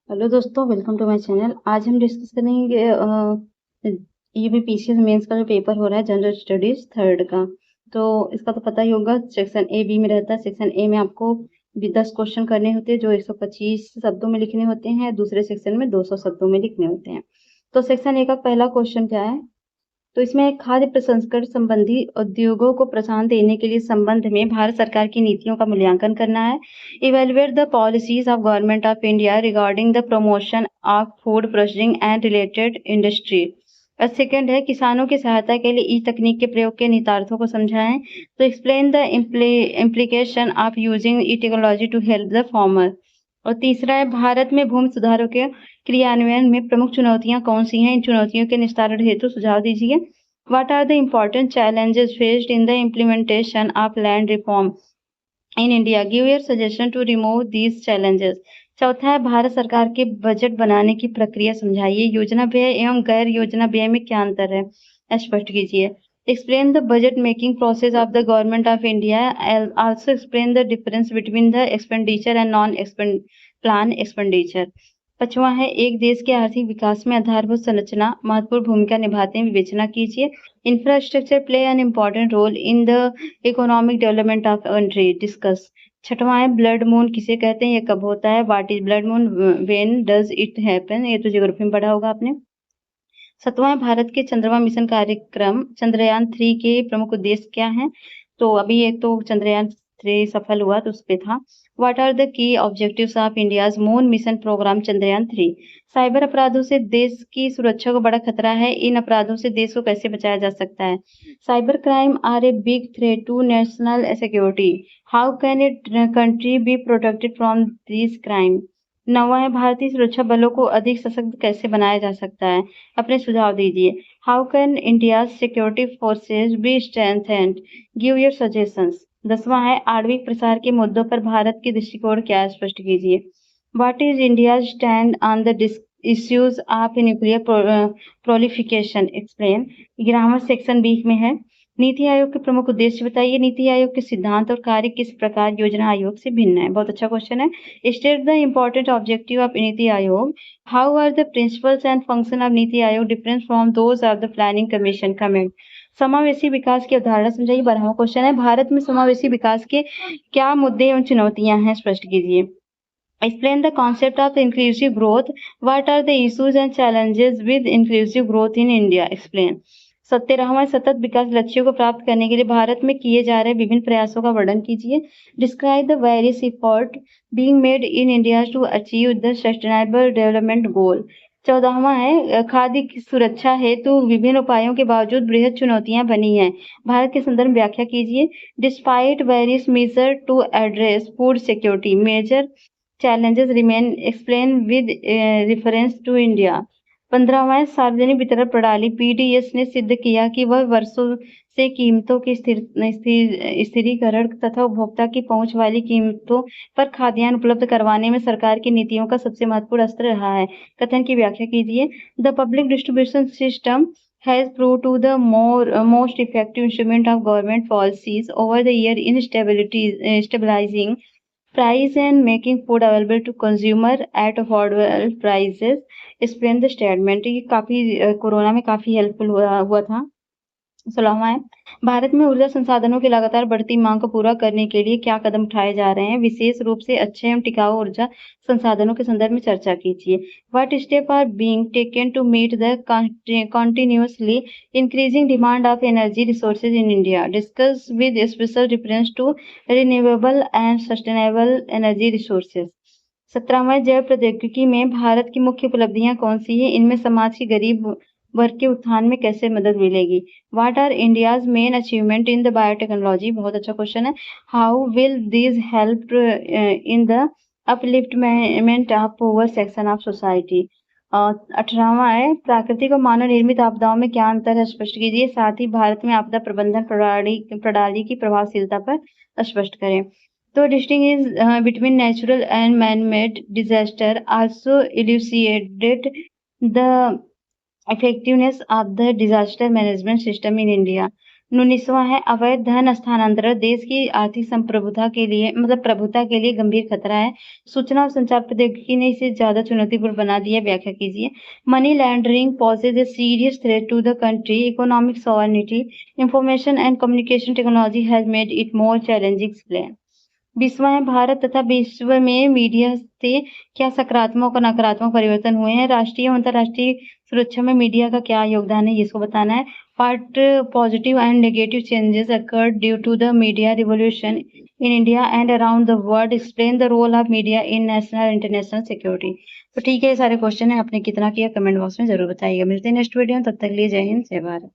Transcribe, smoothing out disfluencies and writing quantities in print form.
Hello दोस्तों, welcome to my channel. आज हम डिस्कस करेंगे ये भी पीसीएस मेंस का जो पेपर हो रहा है जनरल स्टडीज थर्ड का। तो इसका तो पता ही होगा, सेक्शन ए बी में रहता है। सेक्शन ए में आपको 10 क्वेश्चन करने होते हैं जो 125 शब्दों में लिखने होते हैं। दूसरे सेक्शन में 200 शब्दों में लिखने होते हैं। तो सेक्शन ए का पहला क्वेश्चन क्या है? तो इसमें खाद्य प्रसंस्करण संबंधी उद्योगों को प्रोत्साहन देने के लिए संबंध में भारत सरकार की नीतियों का मूल्यांकन करना है। Evaluate the policies of government of India regarding the promotion of food processing and related industry. और सेकंड है, किसानों की सहायता के लिए ई तकनीक के प्रयोग के निहितार्थों को समझाएं। तो explain the implication of using e technology to help the farmer. और तीसरा है, भारत में भूमि सुधारों के क्रियान्वयन में प्रमुख चुनौतियां कौन सी हैं? इन चुनौतियों के निस्तारण हेतु सुझाव दीजिए। What are the important challenges faced in the implementation of land reform in India? Give your suggestion to remove these challenges. चौथा है, भारत सरकार के बजट बनाने की प्रक्रिया समझाइए। योजना व्यय एवं गैर योजना व्यय में क्या अंतर है? स्पष्ट कीजिए। Explain the budget making process of the government of India. Also explain the difference between the expenditure and non-plan expenditure. पांचवा है, एक देश के आर्थिक विकास में आधारभूत संरचना महत्वपूर्ण भूमिका निभाते हैं, विवेचना कीजिए। Infrastructure play an important role in the economic development of country, discuss. छठवां है, ब्लड मून किसे कहते हैं, ये कब होता है? What is blood moon, when does it happen? ये तो ज्योग्राफी में पढ़ा होगा आपने। सातवां है, भारत के चंद्रमा मिशन कार्यक्रम चंद्रयान 3 के प्रमुख उद्देश्य क्या हैं? तो अभी एक तो चंद्रयान 3 सफल हुआ तो उसपे था। What are the key objectives of India's moon mission programme Chandrayaan 3? Cyber अपराधों से देश की सुरक्षा को बड़ा खतरा है, इन अपराधों से देश को कैसे बचाया जा सकता है? Cyber crime are a big threat to national security, how can it country be protected from this crime? नौवां है, भारतीय सुरक्षा बलों को अधिक सशक्त कैसे बनाया जा सकता है? अपने सुझाव दीजिए। How can India security forces be strengthened? Give your suggestions. 10वां है, आणविक प्रसार के मुद्दों पर भारत की दृष्टिकोण क्या है? स्पष्ट कीजिए। What is India stand on the issues of nuclear proliferation, explain. Grammar section B में है। नीति आयोग के प्रमुख उद्देश्य बताइए। नीति आयोग के सिद्धांत और कार्य किस प्रकार योजना आयोग से भिन्न है? बहुत अच्छा क्वेश्चन है। State the important objective of Niti Aayog. How are the principles and function of Niti Aayog different from those of the planning commission? Comment. समावेशी विकास की अवधारणा समझाइए। 12वां क्वेश्चन है, भारत में समावेशी विकास के क्या मुद्दे एवं चुनौतियां हैं? स्पष्ट कीजिए। Explain the concept of inclusive growth. What are the issues and challenges with inclusive growth in India? Explain. 17वां, सतत विकास लक्ष्यों को प्राप्त करने के लिए भारत में किए जा रहे विभिन्न प्रयासों का वर्णन कीजिए। Describe the various effort being made in India to achieve the sustainable development goal. 14वां है, खाद्य की सुरक्षा हेतु विभिन्न उपायों के बावजूद बृहद चुनौतियां बनी हैं, भारत के संदर्भ में व्याख्या कीजिए। Despite various measures to address food security, major challenges remain, explain with reference to India. 15वां है, सार्वजनिक वितरण प्रणाली पीडीएस ने सिद्ध किया कि वह वर्षों से कीमतों के स्थिरीकरण तथा उपभोक्ता की पहुंच वाली कीमतों पर खाद्यान्न उपलब्ध करवाने में सरकार की नीतियों का सबसे महत्वपूर्ण अस्त्र रहा है। कथन की व्याख्या कीजिए। The public distribution system has proved to the most effective instrument of government policies over the year in stabilizing price and making food available to consumer at affordable prices. Explain the statement। ये काफी corona में काफी helpful हुआ था। 16वां है, भारत में ऊर्जा संसाधनों की लगातार बढ़ती मांग को पूरा करने के लिए क्या कदम उठाए जा रहे हैं? विशेष रूप से अच्छे एवं टिकाऊ ऊर्जा संसाधनों के संदर्भ में चर्चा कीजिए। What step are being taken to meet the continuously increasing demand of energy resources in India? Discuss with special reference to renewable and sustainable energy resources. 17वां, जैव प्रौद्योगिकी में भारत की मुख्य उपलब्धियां कौन सी हैं? इनमें समाज के गरीब वर्ग के उत्थान में कैसे मदद मिलेगी? What are India's main achievement in the biotechnology? बहुत अच्छा क्वेश्चन है। How will this help in the upliftment of poor section of society? 18वां है, प्राकृतिक और मानव निर्मित आपदाओं में क्या अंतर है? स्पष्ट कीजिए। साथ ही भारत में आपदा प्रबंधन प्रणाली की प्रभावशीलता पर स्पष्ट करें। तो distinguish between natural and man made disaster, also elucidated the effectiveness of the disaster management system in India. 19वां है अवैध धन हस्तांतरण देश की आर्थिक संप्रभुता के लिए प्रभुता के लिए गंभीर खतरा है। सूचना और संचार प्रौद्योगिकी ने इसे ज्यादा चुनौतीपूर्ण बना दिया है। व्याख्या कीजिए। Money laundering poses a serious threat to the country economic sovereignty. Information and communication technology has made it more challenging. Explain. 20वां है भारत तथा विश्व में मीडिया से क्या सकारात्मक और नकारात्मक परिवर्तन हुए हैं। राष्ट्रीय और अंतर्राष्ट्रीय सुरक्षा में मीडिया का क्या योगदान है, ये इसको बताना है। What positive and negative changes occurred due to the media revolution in India and around the world. Explain the role of media in national and international security. तो ठीक है, ये सारे क्वेश्चन है। आपने कितना किया कमेंट बॉक्स में जरूर बताइएगा। मिलते हैं नेक्स्ट वीडियो में, तब तक के लिए जय हिंद जय भारत।